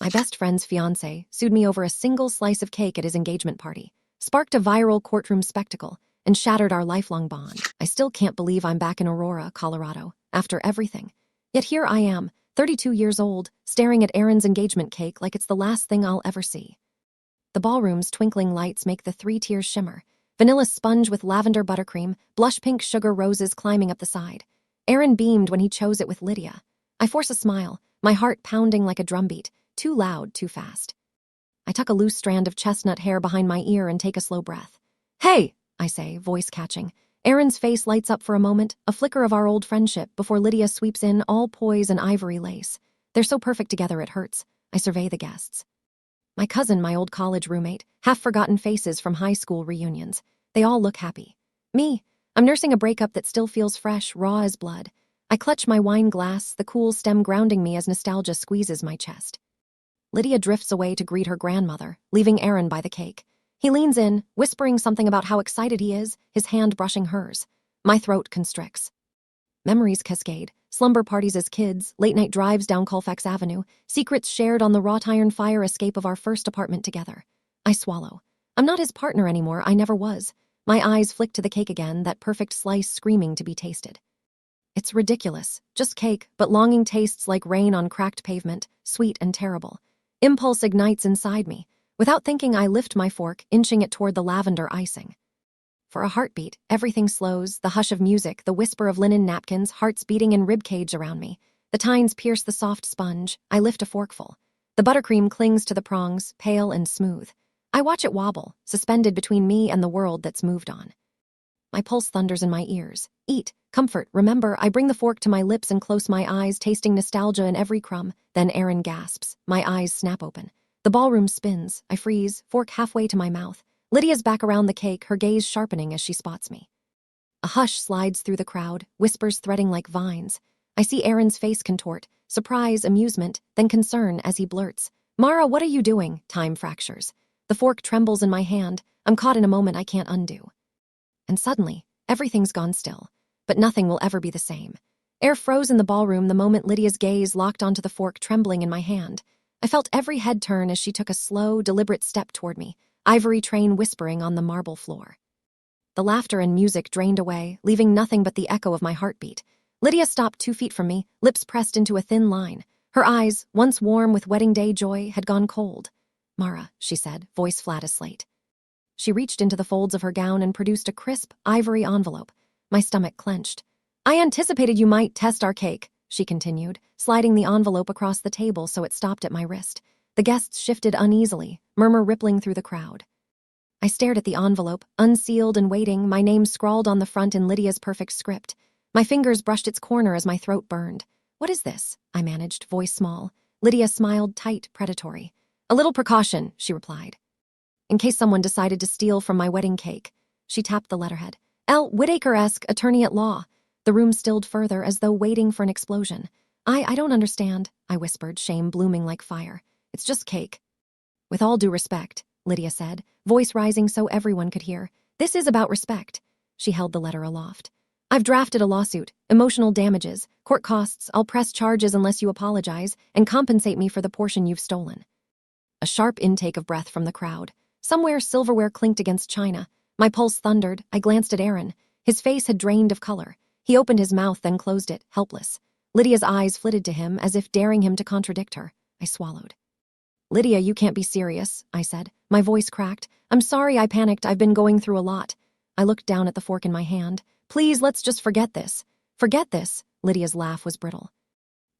My best friend's fiancé sued me over a single slice of cake at his engagement party, sparked a viral courtroom spectacle, and shattered our lifelong bond. I still can't believe I'm back in Aurora, Colorado, after everything. Yet here I am, 32 years old, staring at Aaron's engagement cake like it's the last thing I'll ever see. The ballroom's twinkling lights make the 3 tiers shimmer. Vanilla sponge with lavender buttercream, blush pink sugar roses climbing up the side. Aaron beamed when he chose it with Lydia. I force a smile, my heart pounding like a drumbeat, too loud, too fast. I tuck a loose strand of chestnut hair behind my ear and take a slow breath. "Hey!" I say, voice catching. Aaron's face lights up for a moment, a flicker of our old friendship, before Lydia sweeps in, all poise and ivory lace. They're so perfect together it hurts. I survey the guests. My cousin, my old college roommate, half-forgotten faces from high school reunions. They all look happy. Me, I'm nursing a breakup that still feels fresh, raw as blood. I clutch my wine glass, the cool stem grounding me as nostalgia squeezes my chest. Lydia drifts away to greet her grandmother, leaving Aaron by the cake. He leans in, whispering something about how excited he is, his hand brushing hers. My throat constricts. Memories cascade, slumber parties as kids, late-night drives down Colfax Avenue, secrets shared on the wrought iron fire escape of our first apartment together. I swallow. I'm not his partner anymore, I never was. My eyes flick to the cake again, that perfect slice screaming to be tasted. It's ridiculous, just cake, but longing tastes like rain on cracked pavement, sweet and terrible. Impulse ignites inside me. Without thinking, I lift my fork, inching it toward the lavender icing. For a heartbeat, everything slows, the hush of music, the whisper of linen napkins, hearts beating in ribcage around me. The tines pierce the soft sponge. I lift a forkful. The buttercream clings to the prongs, pale and smooth. I watch it wobble, suspended between me and the world that's moved on. My pulse thunders in my ears. Eat, comfort, remember. I bring the fork to my lips and close my eyes, tasting nostalgia in every crumb. Then Aaron gasps. My eyes snap open. The ballroom spins. I freeze, fork halfway to my mouth. Lydia's back around the cake, her gaze sharpening as she spots me. A hush slides through the crowd, whispers threading like vines. I see Aaron's face contort, surprise, amusement, then concern as he blurts, "Mara, what are you doing?" Time fractures. The fork trembles in my hand. I'm caught in a moment I can't undo. And suddenly, everything's gone still. But nothing will ever be the same. Air froze in the ballroom the moment Lydia's gaze locked onto the fork trembling in my hand. I felt every head turn as she took a slow, deliberate step toward me, ivory train whispering on the marble floor. The laughter and music drained away, leaving nothing but the echo of my heartbeat. Lydia stopped 2 feet from me, lips pressed into a thin line. Her eyes, once warm with wedding day joy, had gone cold. "Mara," she said, voice flat as slate. She reached into the folds of her gown and produced a crisp, ivory envelope. My stomach clenched. "I anticipated you might test our cake," she continued, sliding the envelope across the table so it stopped at my wrist. The guests shifted uneasily, murmur rippling through the crowd. I stared at the envelope, unsealed and waiting, my name scrawled on the front in Lydia's perfect script. My fingers brushed its corner as my throat burned. "What is this?" I managed, voice small. Lydia smiled tight, predatory. "A little precaution," she replied. "In case someone decided to steal from my wedding cake." She tapped the letterhead. "L. Whitaker-esque, attorney at law." The room stilled further, as though waiting for an explosion. I don't understand," I whispered, shame blooming like fire. "It's just cake." "With all due respect," Lydia said, voice rising so everyone could hear. "This is about respect." She held the letter aloft. "I've drafted a lawsuit, emotional damages, court costs. I'll press charges unless you apologize and compensate me for the portion you've stolen." A sharp intake of breath from the crowd. Somewhere silverware clinked against china. My pulse thundered. I glanced at Aaron. His face had drained of color. He opened his mouth, then closed it, helpless. Lydia's eyes flitted to him, as if daring him to contradict her. I swallowed. "Lydia, you can't be serious," I said. My voice cracked. "I'm sorry I panicked. I've been going through a lot." I looked down at the fork in my hand. "Please, let's just forget this." "Forget this?" Lydia's laugh was brittle.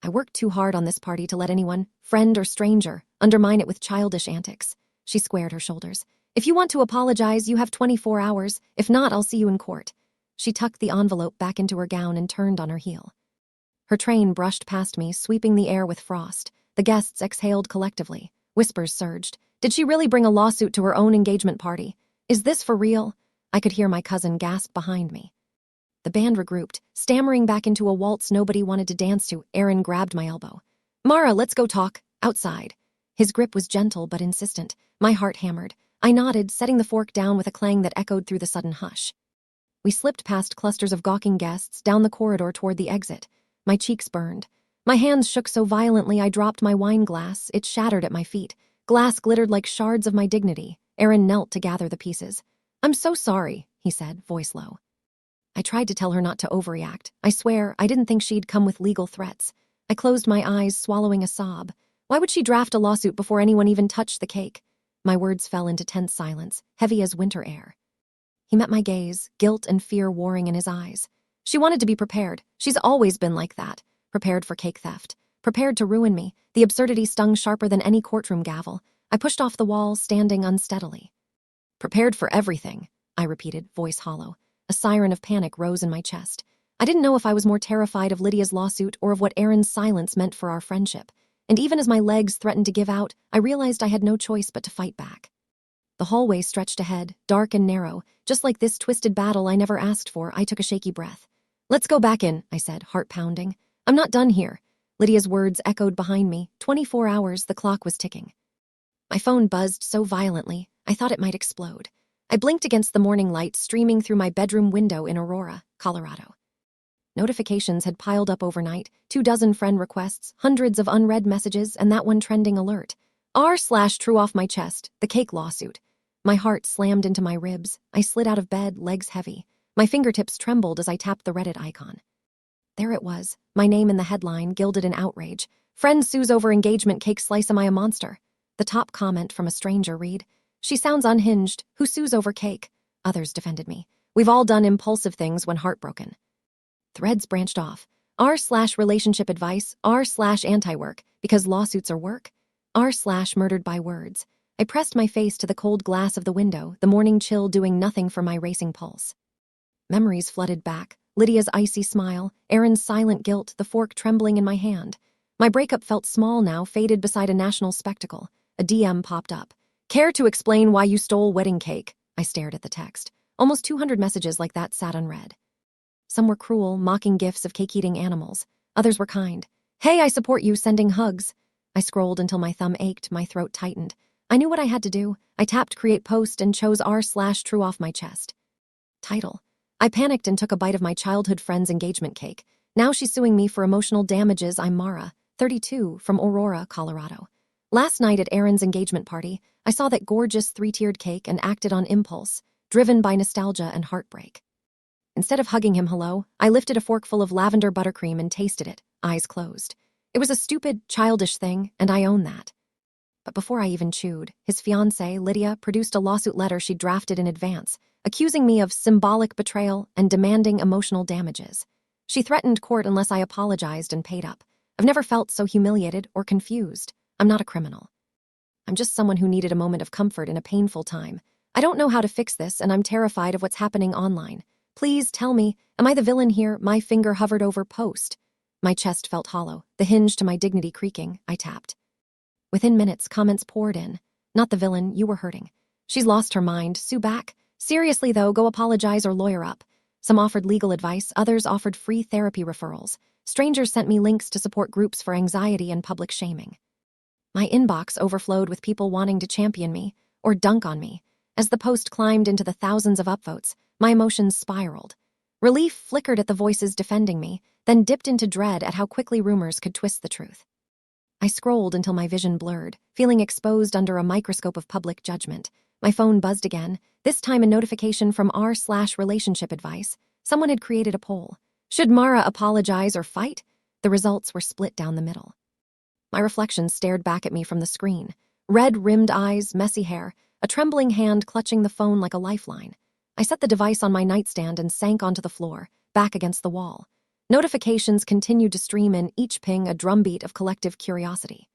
"I worked too hard on this party to let anyone, friend or stranger, undermine it with childish antics." She squared her shoulders. "If you want to apologize, you have 24 hours. If not, I'll see you in court." She tucked the envelope back into her gown and turned on her heel. Her train brushed past me, sweeping the air with frost. The guests exhaled collectively. Whispers surged. Did she really bring a lawsuit to her own engagement party? Is this for real? I could hear my cousin gasp behind me. The band regrouped, stammering back into a waltz nobody wanted to dance to. Aaron grabbed my elbow. "Mara, let's go talk. Outside." His grip was gentle but insistent. My heart hammered. I nodded, setting the fork down with a clang that echoed through the sudden hush. We slipped past clusters of gawking guests, down the corridor toward the exit. My cheeks burned. My hands shook so violently I dropped my wine glass. It shattered at my feet. Glass glittered like shards of my dignity. Aaron knelt to gather the pieces. "I'm so sorry," he said, voice low. I tried to tell her not to overreact. I swear, I didn't think she'd come with legal threats. I closed my eyes, swallowing a sob. Why would she draft a lawsuit before anyone even touched the cake? My words fell into tense silence, heavy as winter air. He met my gaze, guilt and fear warring in his eyes. She wanted to be prepared. She's always been like that. Prepared for cake theft. Prepared to ruin me. The absurdity stung sharper than any courtroom gavel. I pushed off the wall, standing unsteadily. "Prepared for everything," I repeated, voice hollow. A siren of panic rose in my chest. I didn't know if I was more terrified of Lydia's lawsuit or of what Aaron's silence meant for our friendship. And even as my legs threatened to give out, I realized I had no choice but to fight back. The hallway stretched ahead, dark and narrow. Just like this twisted battle I never asked for, I took a shaky breath. "Let's go back in," I said, heart pounding. "I'm not done here." Lydia's words echoed behind me. 24 hours, the clock was ticking. My phone buzzed so violently, I thought it might explode. I blinked against the morning light streaming through my bedroom window in Aurora, Colorado. Notifications had piled up overnight, 24 friend requests, hundreds of unread messages, and that one trending alert. R/true off my chest, the cake lawsuit. My heart slammed into my ribs. I slid out of bed, legs heavy. My fingertips trembled as I tapped the Reddit icon. There it was, my name in the headline, gilded in outrage. "Friend sues over engagement cake, slice am I a monster?" The top comment from a stranger read, "She sounds unhinged. Who sues over cake?" Others defended me. "We've all done impulsive things when heartbroken." Threads branched off. R/relationship advice, R/anti-work, because lawsuits are work. R/murdered by words. I pressed my face to the cold glass of the window, the morning chill doing nothing for my racing pulse. Memories flooded back. Lydia's icy smile, Aaron's silent guilt, the fork trembling in my hand. My breakup felt small now, faded beside a national spectacle. A DM popped up. "Care to explain why you stole wedding cake?" I stared at the text. Almost 200 messages like that sat unread. Some were cruel, mocking gifs of cake-eating animals. Others were kind. "Hey, I support you, sending hugs." I scrolled until my thumb ached, my throat tightened. I knew what I had to do. I tapped create post and chose R/true off my chest. Title. I panicked and took a bite of my childhood friend's engagement cake. Now she's suing me for emotional damages. I'm Mara, 32, from Aurora, Colorado. Last night at Aaron's engagement party, I saw that gorgeous 3-tiered cake and acted on impulse, driven by nostalgia and heartbreak. Instead of hugging him hello, I lifted a forkful of lavender buttercream and tasted it, eyes closed. It was a stupid, childish thing, and I own that. But before I even chewed, his fiancée, Lydia, produced a lawsuit letter she'd drafted in advance, accusing me of symbolic betrayal and demanding emotional damages. She threatened court unless I apologized and paid up. I've never felt so humiliated or confused. I'm not a criminal. I'm just someone who needed a moment of comfort in a painful time. I don't know how to fix this, and I'm terrified of what's happening online. Please tell me, am I the villain here? My finger hovered over post. My chest felt hollow, the hinge to my dignity creaking. I tapped. Within minutes, comments poured in. "Not the villain, you were hurting. She's lost her mind, sue back. Seriously though, go apologize or lawyer up." Some offered legal advice, others offered free therapy referrals. Strangers sent me links to support groups for anxiety and public shaming. My inbox overflowed with people wanting to champion me, or dunk on me. As the post climbed into the thousands of upvotes, my emotions spiraled. Relief flickered at the voices defending me, then dipped into dread at how quickly rumors could twist the truth. I scrolled until my vision blurred, feeling exposed under a microscope of public judgment. My phone buzzed again, this time a notification from R/relationship advice. Someone had created a poll. Should Mara apologize or fight? The results were split down the middle. My reflection stared back at me from the screen. Red-rimmed eyes, messy hair, a trembling hand clutching the phone like a lifeline. I set the device on my nightstand and sank onto the floor, back against the wall. Notifications continued to stream in, each ping a drumbeat of collective curiosity.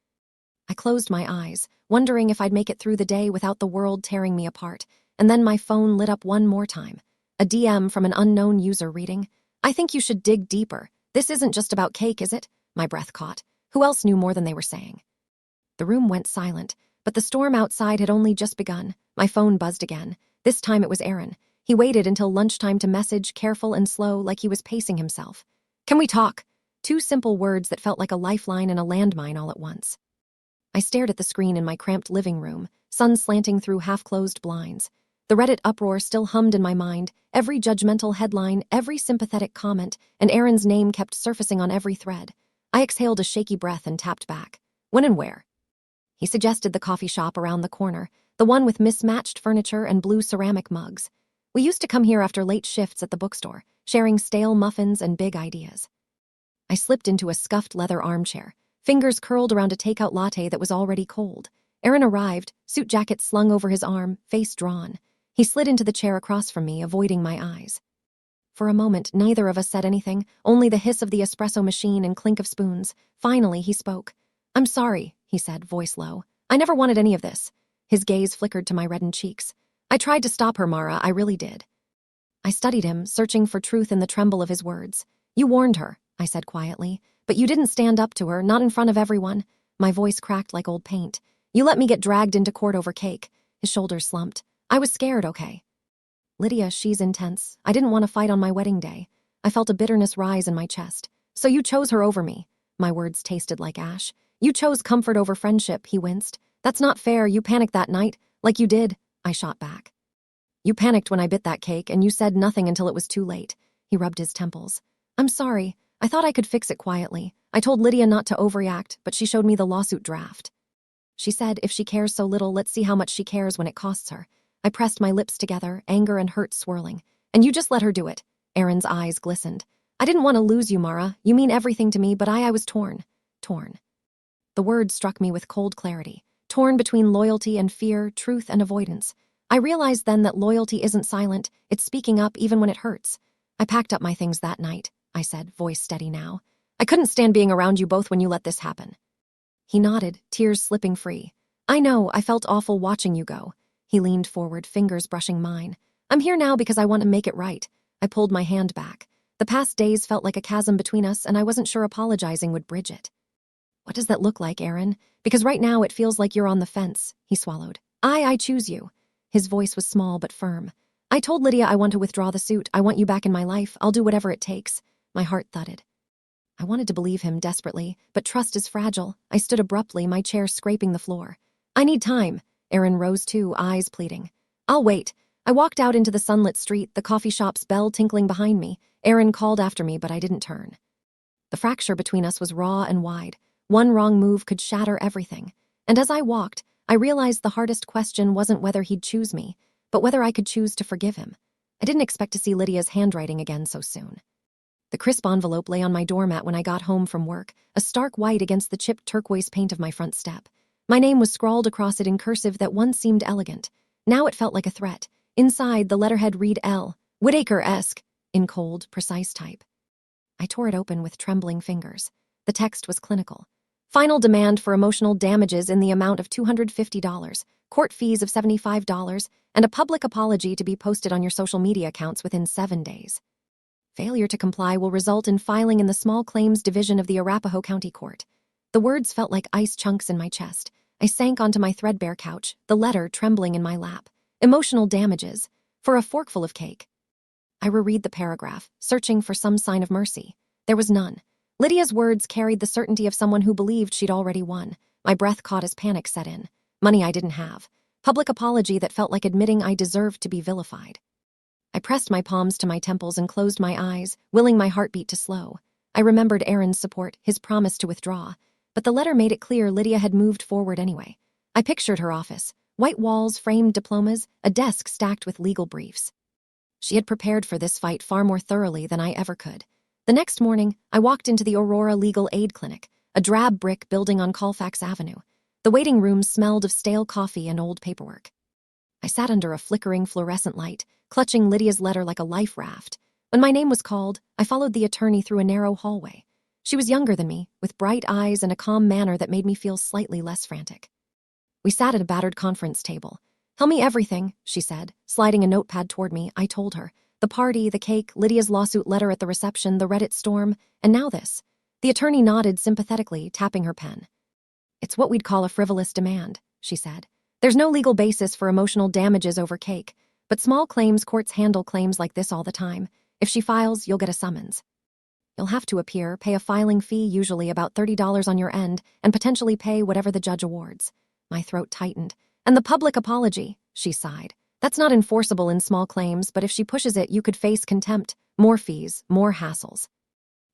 I closed my eyes, wondering if I'd make it through the day without the world tearing me apart, and then my phone lit up one more time. A DM from an unknown user reading, "I think you should dig deeper. This isn't just about cake, is it?" My breath caught. Who else knew more than they were saying? The room went silent, but the storm outside had only just begun. My phone buzzed again. This time it was Aaron. He waited until lunchtime to message, careful and slow, like he was pacing himself. "Can we talk?" Two simple words that felt like a lifeline and a landmine all at once. I stared at the screen in my cramped living room, sun slanting through half-closed blinds. The Reddit uproar still hummed in my mind, every judgmental headline, every sympathetic comment, and Aaron's name kept surfacing on every thread. I exhaled a shaky breath and tapped back. When and where? He suggested the coffee shop around the corner, the one with mismatched furniture and blue ceramic mugs. We used to come here after late shifts at the bookstore, sharing stale muffins and big ideas. I slipped into a scuffed leather armchair, fingers curled around a takeout latte that was already cold. Aaron arrived, suit jacket slung over his arm, face drawn. He slid into the chair across from me, avoiding my eyes. For a moment, neither of us said anything, only the hiss of the espresso machine and clink of spoons. Finally, he spoke. "I'm sorry," he said, voice low. "I never wanted any of this." His gaze flickered to my reddened cheeks. "I tried to stop her, Mara, I really did." I studied him, searching for truth in the tremble of his words. "You warned her," I said quietly, "but you didn't stand up to her, not in front of everyone." My voice cracked like old paint. "You let me get dragged into court over cake." His shoulders slumped. "I was scared, okay?" "Lydia, she's intense. I didn't want to fight on my wedding day." I felt a bitterness rise in my chest. "So you chose her over me." My words tasted like ash. "You chose comfort over friendship," he winced. "That's not fair. You panicked that night, like you did." I shot back. "You panicked when I bit that cake, and you said nothing until it was too late." He rubbed his temples. "I'm sorry. I thought I could fix it quietly. I told Lydia not to overreact, but she showed me the lawsuit draft. She said, if she cares so little, let's see how much she cares when it costs her." I pressed my lips together, anger and hurt swirling. "And you just let her do it." Aaron's eyes glistened. "I didn't want to lose you, Mara. You mean everything to me, but I was torn." Torn. The word struck me with cold clarity. Torn between loyalty and fear, truth and avoidance. I realized then that loyalty isn't silent, it's speaking up even when it hurts. "I packed up my things that night," I said, voice steady now. "I couldn't stand being around you both when you let this happen." He nodded, tears slipping free. "I know, I felt awful watching you go." He leaned forward, fingers brushing mine. "I'm here now because I want to make it right." I pulled my hand back. The past days felt like a chasm between us, and I wasn't sure apologizing would bridge it. "What does that look like, Aaron? Because right now it feels like you're on the fence." He swallowed. I choose you." His voice was small but firm. "I told Lydia I want to withdraw the suit. I want you back in my life. I'll do whatever it takes." My heart thudded. I wanted to believe him desperately, but trust is fragile. I stood abruptly, my chair scraping the floor. "I need time." Aaron rose too, eyes pleading. "I'll wait." I walked out into the sunlit street, the coffee shop's bell tinkling behind me. Aaron called after me, but I didn't turn. The fracture between us was raw and wide. One wrong move could shatter everything. And as I walked, I realized the hardest question wasn't whether he'd choose me, but whether I could choose to forgive him. I didn't expect to see Lydia's handwriting again so soon. The crisp envelope lay on my doormat when I got home from work, a stark white against the chipped turquoise paint of my front step. My name was scrawled across it in cursive that once seemed elegant. Now it felt like a threat. Inside, the letterhead read L. Whitaker-esque, in cold, precise type. I tore it open with trembling fingers. The text was clinical. "Final demand for emotional damages in the amount of $250, court fees of $75, and a public apology to be posted on your social media accounts within 7 days. Failure to comply will result in filing in the Small Claims Division of the Arapahoe County Court." The words felt like ice chunks in my chest. I sank onto my threadbare couch, the letter trembling in my lap. Emotional damages. For a forkful of cake. I reread the paragraph, searching for some sign of mercy. There was none. Lydia's words carried the certainty of someone who believed she'd already won. My breath caught as panic set in. Money I didn't have. Public apology that felt like admitting I deserved to be vilified. I pressed my palms to my temples and closed my eyes, willing my heartbeat to slow. I remembered Aaron's support, his promise to withdraw. But the letter made it clear Lydia had moved forward anyway. I pictured her office. White walls, framed diplomas, a desk stacked with legal briefs. She had prepared for this fight far more thoroughly than I ever could. The next morning, I walked into the Aurora Legal Aid Clinic, a drab brick building on Colfax Avenue. The waiting room smelled of stale coffee and old paperwork. I sat under a flickering fluorescent light, clutching Lydia's letter like a life raft. When my name was called, I followed the attorney through a narrow hallway. She was younger than me, with bright eyes and a calm manner that made me feel slightly less frantic. We sat at a battered conference table. "Tell me everything," she said, sliding a notepad toward me. I told her. The party, the cake, Lydia's lawsuit letter at the reception, the Reddit storm, and now this. The attorney nodded sympathetically, tapping her pen. "It's what we'd call a frivolous demand," she said. "There's no legal basis for emotional damages over cake, but small claims courts handle claims like this all the time. If she files, you'll get a summons. You'll have to appear, pay a filing fee, usually about $30 on your end, and potentially pay whatever the judge awards." My throat tightened. "And the public apology," she sighed. "That's not enforceable in small claims, but if she pushes it, you could face contempt, more fees, more hassles."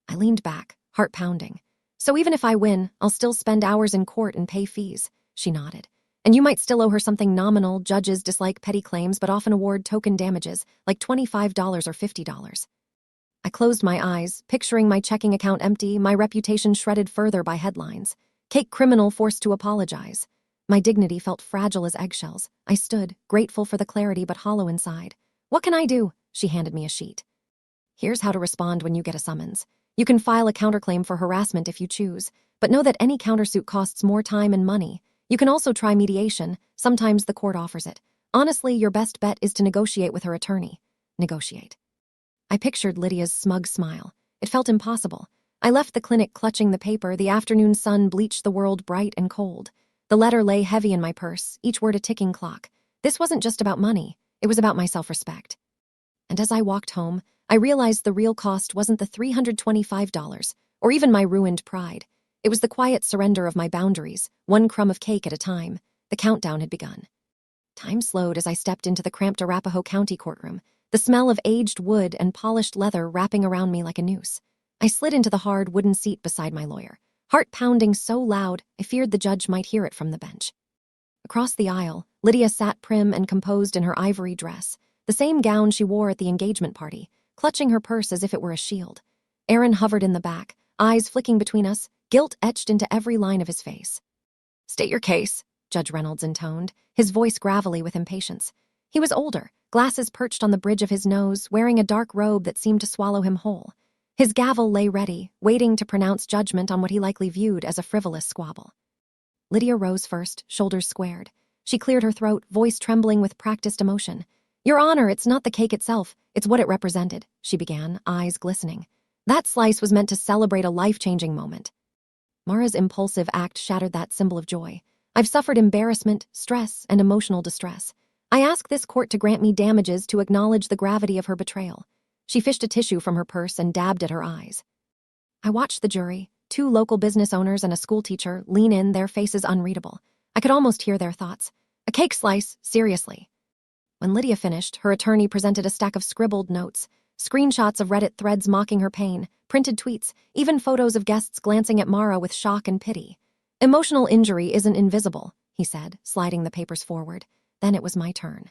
I leaned back, heart pounding. So even if I win, I'll still spend hours in court and pay fees, she nodded. And you might still owe her something nominal. Judges dislike petty claims but often award token damages, like $25 or $50. I closed my eyes, picturing my checking account empty, my reputation shredded further by headlines. Cake criminal forced to apologize. My dignity felt fragile as eggshells. I stood, grateful for the clarity but hollow inside. What can I do? She handed me a sheet. Here's how to respond when you get a summons. You can file a counterclaim for harassment if you choose, but know that any countersuit costs more time and money. You can also try mediation. Sometimes the court offers it. Honestly, your best bet is to negotiate with her attorney. Negotiate. I pictured Lydia's smug smile. It felt impossible. I left the clinic clutching the paper. The afternoon sun bleached the world bright and cold. The letter lay heavy in my purse, each word a ticking clock. This wasn't just about money. It was about my self-respect. And as I walked home, I realized the real cost wasn't the $325, or even my ruined pride. It was the quiet surrender of my boundaries, one crumb of cake at a time. The countdown had begun. Time slowed as I stepped into the cramped Arapahoe County courtroom, the smell of aged wood and polished leather wrapping around me like a noose. I slid into the hard wooden seat beside my lawyer, heart pounding so loud I feared the judge might hear it from the bench. Across the aisle, Lydia sat prim and composed in her ivory dress, the same gown she wore at the engagement party, clutching her purse as if it were a shield. Aaron hovered in the back, eyes flicking between us, guilt etched into every line of his face. "State your case," Judge Reynolds intoned, his voice gravelly with impatience. He was older, glasses perched on the bridge of his nose, wearing a dark robe that seemed to swallow him whole. His gavel lay ready, waiting to pronounce judgment on what he likely viewed as a frivolous squabble. Lydia rose first, shoulders squared. She cleared her throat, voice trembling with practiced emotion. "Your Honor, it's not the cake itself, it's what it represented," she began, eyes glistening. "That slice was meant to celebrate a life-changing moment." Mara's impulsive act shattered that symbol of joy. "I've suffered embarrassment, stress, and emotional distress. I ask this court to grant me damages to acknowledge the gravity of her betrayal." She fished a tissue from her purse and dabbed at her eyes. I watched the jury, 2 local business owners and a schoolteacher, lean in, their faces unreadable. I could almost hear their thoughts. "A cake slice, seriously." When Lydia finished, her attorney presented a stack of scribbled notes, screenshots of Reddit threads mocking her pain, printed tweets, even photos of guests glancing at Mara with shock and pity. "Emotional injury isn't invisible," he said, sliding the papers forward. Then it was my turn.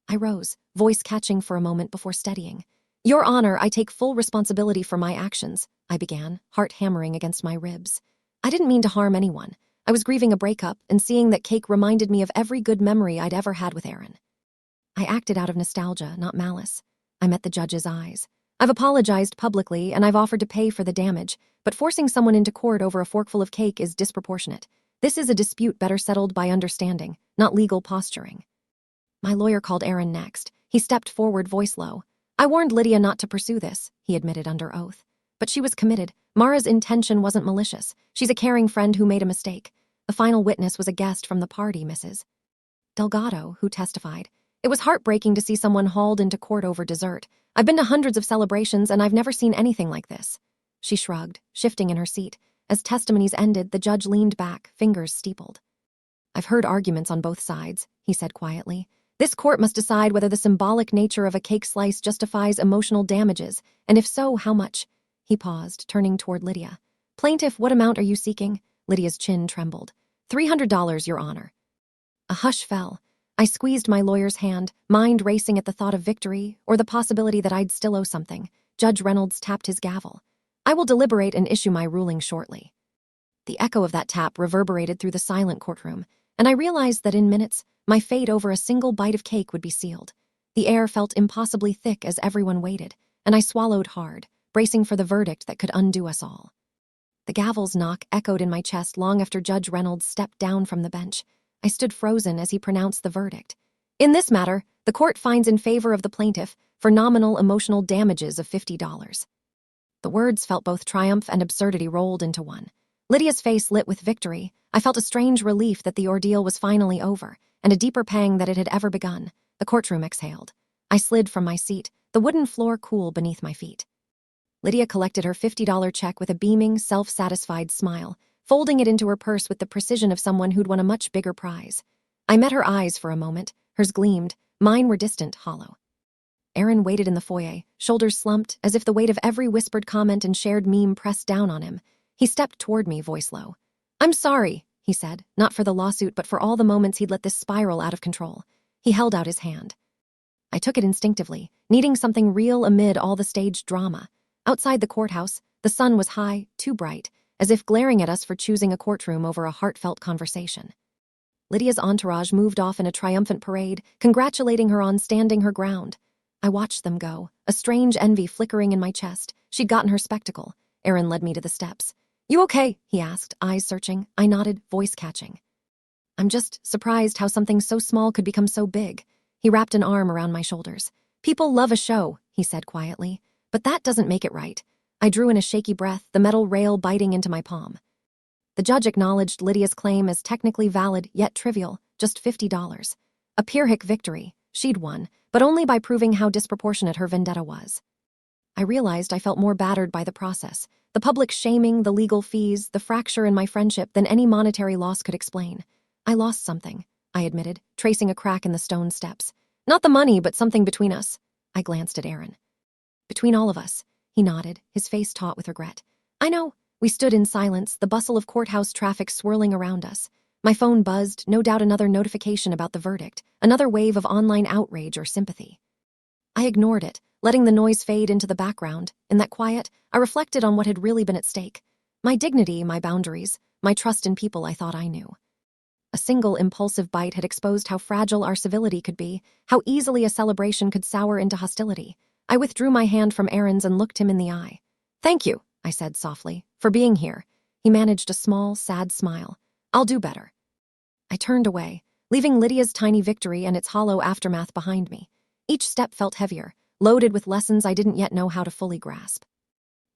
I rose, voice catching for a moment before steadying. "Your Honor, I take full responsibility for my actions," I began, heart hammering against my ribs. I didn't mean to harm anyone. I was grieving a breakup, and seeing that cake reminded me of every good memory I'd ever had with Aaron. I acted out of nostalgia, not malice. I met the judge's eyes. "I've apologized publicly, and I've offered to pay for the damage, but forcing someone into court over a forkful of cake is disproportionate. This is a dispute better settled by understanding, not legal posturing." My lawyer called Aaron next. He stepped forward, voice low. "I warned Lydia not to pursue this," he admitted under oath. "But she was committed. Mara's intention wasn't malicious. She's a caring friend who made a mistake. The final witness was a guest from the party, Mrs. Delgado, who testified. It was heartbreaking to see someone hauled into court over dessert. I've been to hundreds of celebrations, and I've never seen anything like this." She shrugged, shifting in her seat. As testimonies ended, the judge leaned back, fingers steepled. "I've heard arguments on both sides," he said quietly. "This court must decide whether the symbolic nature of a cake slice justifies emotional damages, and if so, how much." He paused, turning toward Lydia. "Plaintiff, what amount are you seeking?" Lydia's chin trembled. $300, Your Honor." A hush fell. I squeezed my lawyer's hand, mind racing at the thought of victory, or the possibility that I'd still owe something. Judge Reynolds tapped his gavel. "I will deliberate and issue my ruling shortly." The echo of that tap reverberated through the silent courtroom, and I realized that in minutes, my fate over a single bite of cake would be sealed. The air felt impossibly thick as everyone waited, and I swallowed hard, bracing for the verdict that could undo us all. The gavel's knock echoed in my chest long after Judge Reynolds stepped down from the bench. I stood frozen as he pronounced the verdict. "In this matter, the court finds in favor of the plaintiff for nominal emotional damages of $50. The words felt both triumph and absurdity rolled into one. Lydia's face lit with victory. I felt a strange relief that the ordeal was finally over, and a deeper pang that it had ever begun. The courtroom exhaled. I slid from my seat, the wooden floor cool beneath my feet. Lydia collected her $50 check with a beaming, self-satisfied smile, folding it into her purse with the precision of someone who'd won a much bigger prize. I met her eyes for a moment. Hers gleamed. Mine were distant, hollow. Aaron waited in the foyer, shoulders slumped, as if the weight of every whispered comment and shared meme pressed down on him. He stepped toward me, voice low. "I'm sorry," he said, not for the lawsuit, but for all the moments he'd let this spiral out of control. He held out his hand. I took it instinctively, needing something real amid all the staged drama. Outside the courthouse, the sun was high, too bright, as if glaring at us for choosing a courtroom over a heartfelt conversation. Lydia's entourage moved off in a triumphant parade, congratulating her on standing her ground. I watched them go, a strange envy flickering in my chest. She'd gotten her spectacle. Aaron led me to the steps. "You okay?" he asked, eyes searching. I nodded, voice catching. "I'm just surprised how something so small could become so big." He wrapped an arm around my shoulders. "People love a show," he said quietly, "but that doesn't make it right." I drew in a shaky breath, the metal rail biting into my palm. The judge acknowledged Lydia's claim as technically valid, yet trivial, just $50. A Pyrrhic victory. She'd won, but only by proving how disproportionate her vendetta was. I realized I felt more battered by the process, the public shaming, the legal fees, the fracture in my friendship than any monetary loss could explain. I lost something, I admitted, tracing a crack in the stone steps. "Not the money, but something between us." I glanced at Aaron. "Between all of us," he nodded, his face taut with regret. "I know." We stood in silence, the bustle of courthouse traffic swirling around us. My phone buzzed, no doubt another notification about the verdict, another wave of online outrage or sympathy. I ignored it, letting the noise fade into the background. In that quiet, I reflected on what had really been at stake. My dignity, my boundaries, my trust in people I thought I knew. A single impulsive bite had exposed how fragile our civility could be, how easily a celebration could sour into hostility. I withdrew my hand from Aaron's and looked him in the eye. "Thank you," I said softly, "for being here." He managed a small, sad smile. "I'll do better." I turned away, leaving Lydia's tiny victory and its hollow aftermath behind me. Each step felt heavier, loaded with lessons I didn't yet know how to fully grasp.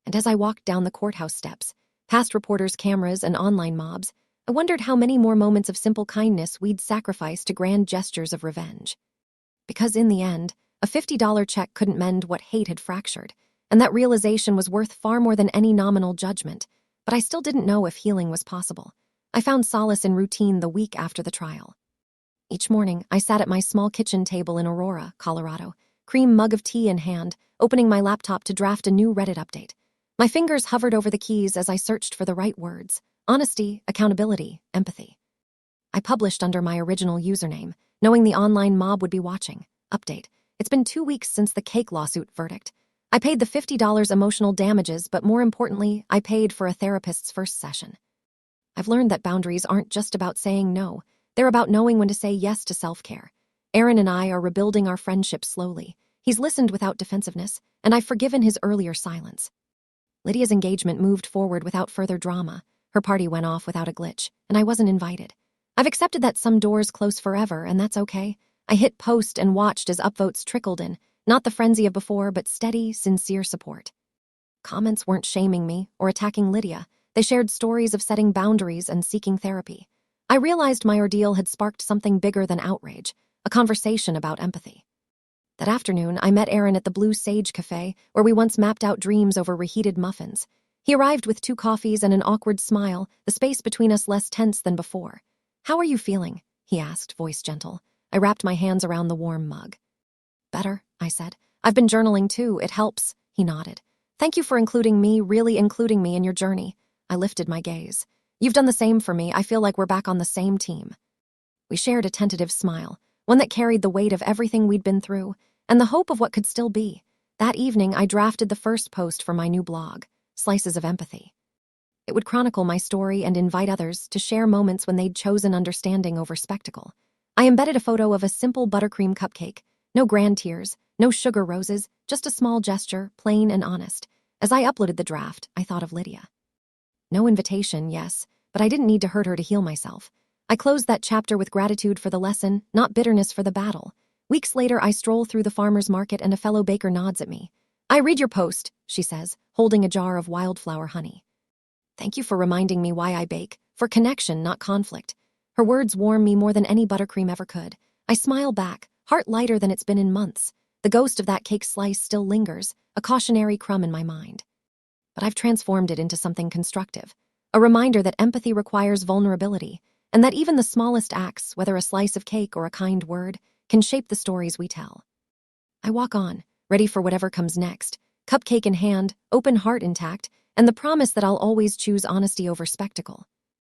And as I walked down the courthouse steps, past reporters' cameras and online mobs, I wondered how many more moments of simple kindness we'd sacrifice to grand gestures of revenge. Because in the end, a $50 check couldn't mend what hate had fractured, and that realization was worth far more than any nominal judgment. But I still didn't know if healing was possible. I found solace in routine the week after the trial. Each morning, I sat at my small kitchen table in Aurora, Colorado, cream mug of tea in hand, opening my laptop to draft a new Reddit update. My fingers hovered over the keys as I searched for the right words: honesty, accountability, empathy. I published under my original username, knowing the online mob would be watching. Update: it's been 2 weeks since the cake lawsuit verdict. I paid the $50 emotional damages, but more importantly, I paid for a therapist's first session. I've learned that boundaries aren't just about saying no. They're about knowing when to say yes to self-care. Aaron and I are rebuilding our friendship slowly. He's listened without defensiveness, and I've forgiven his earlier silence. Lydia's engagement moved forward without further drama. Her party went off without a glitch, and I wasn't invited. I've accepted that some doors close forever, and that's okay. I hit post and watched as upvotes trickled in, not the frenzy of before, but steady, sincere support. Comments weren't shaming me or attacking Lydia. They shared stories of setting boundaries and seeking therapy. I realized my ordeal had sparked something bigger than outrage, a conversation about empathy. That afternoon, I met Aaron at the Blue Sage Cafe, where we once mapped out dreams over reheated muffins. He arrived with 2 coffees and an awkward smile, the space between us less tense than before. "How are you feeling?" he asked, voice gentle. I wrapped my hands around the warm mug. "Better," I said. "I've been journaling too, it helps." He nodded. "Thank you for including me, really including me in your journey." I lifted my gaze. "You've done the same for me. I feel like we're back on the same team." We shared a tentative smile, one that carried the weight of everything we'd been through, and the hope of what could still be. That evening, I drafted the first post for my new blog, Slices of Empathy. It would chronicle my story and invite others to share moments when they'd chosen understanding over spectacle. I embedded a photo of a simple buttercream cupcake, no grand tears, no sugar roses, just a small gesture, plain and honest. As I uploaded the draft, I thought of Lydia. No invitation, yes, but I didn't need to hurt her to heal myself. I closed that chapter with gratitude for the lesson, not bitterness for the battle. Weeks later, I stroll through the farmer's market and a fellow baker nods at me. "I read your post," she says, holding a jar of wildflower honey. "Thank you for reminding me why I bake, for connection, not conflict." Her words warm me more than any buttercream ever could. I smile back, heart lighter than it's been in months. The ghost of that cake slice still lingers, a cautionary crumb in my mind. But I've transformed it into something constructive, a reminder that empathy requires vulnerability, and that even the smallest acts, whether a slice of cake or a kind word, can shape the stories we tell. I walk on, ready for whatever comes next, cupcake in hand, open heart intact, and the promise that I'll always choose honesty over spectacle.